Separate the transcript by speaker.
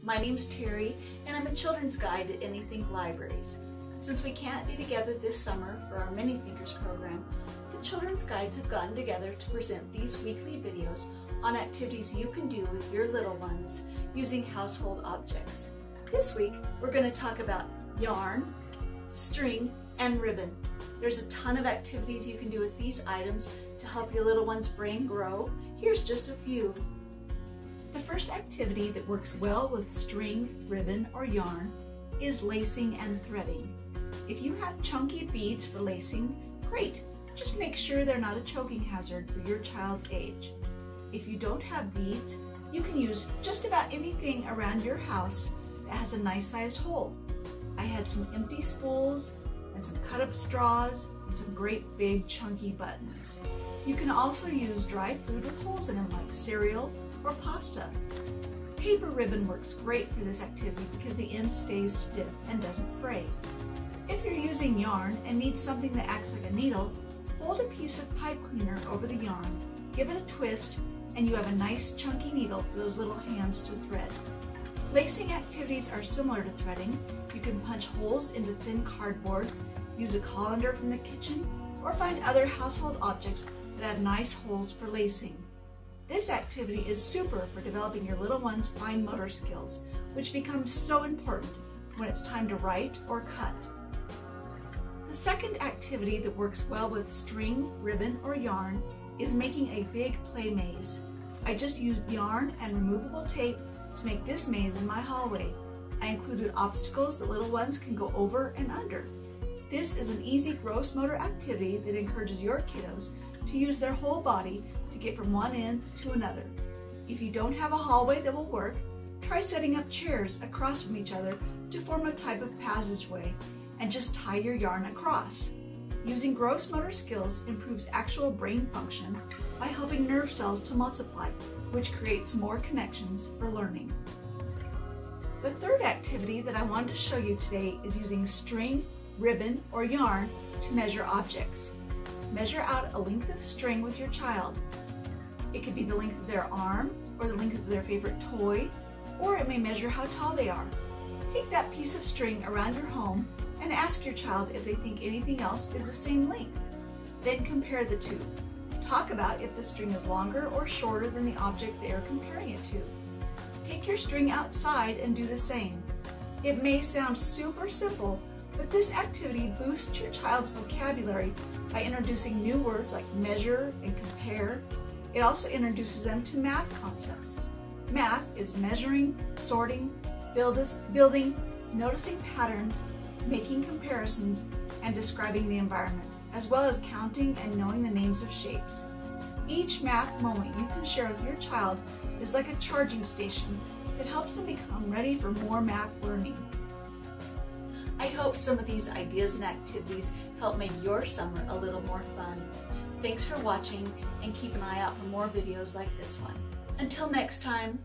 Speaker 1: My name's Terry, and I'm a children's guide at miniThink Libraries. Since we can't be together this summer for our miniThinkers program, the children's guides have gotten together to present these weekly videos on activities you can do with your little ones using household objects. This week, we're going to talk about yarn, string, and ribbon. There's a ton of activities you can do with these items to help your little one's brain grow. Here's just a few. The first activity that works well with string, ribbon, or yarn is lacing and threading. If you have chunky beads for lacing, great. Just make sure they're not a choking hazard for your child's age. If you don't have beads, you can use just about anything around your house that has a nice sized hole. I had some empty spools and some cut up straws and some great big chunky buttons. You can also use dry food with holes in them like cereal or pasta. Paper ribbon works great for this activity because the end stays stiff and doesn't fray. If you're using yarn and need something that acts like a needle, fold a piece of pipe cleaner over the yarn, give it a twist, and you have a nice chunky needle for those little hands to thread. Lacing activities are similar to threading. You can punch holes into thin cardboard, use a colander from the kitchen, or find other household objects that have nice holes for lacing. This activity is super for developing your little one's fine motor skills, which becomes so important when it's time to write or cut. The second activity that works well with string, ribbon, or yarn is making a big play maze. I just used yarn and removable tape to make this maze in my hallway. I included obstacles that little ones can go over and under. This is an easy gross motor activity that encourages your kiddos to use their whole body to get from one end to another. If you don't have a hallway that will work, try setting up chairs across from each other to form a type of passageway and just tie your yarn across. Using gross motor skills improves actual brain function by helping nerve cells to multiply, which creates more connections for learning. The third activity that I wanted to show you today is using string, ribbon, or yarn to measure objects. Measure out a length of string with your child. It could be the length of their arm or the length of their favorite toy, or it may measure how tall they are. Take that piece of string around your home and ask your child if they think anything else is the same length. Then compare the two. Talk about if the string is longer or shorter than the object they are comparing it to. Take your string outside and do the same. It may sound super simple, but this activity boosts your child's vocabulary by introducing new words like measure and compare. It also introduces them to math concepts. Math is measuring, sorting, building, noticing patterns, making comparisons, and describing the environment, as well as counting and knowing the names of shapes. Each math moment you can share with your child is like a charging station that helps them become ready for more math learning. I hope some of these ideas and activities help make your summer a little more fun. Thanks for watching, and keep an eye out for more videos like this one. Until next time.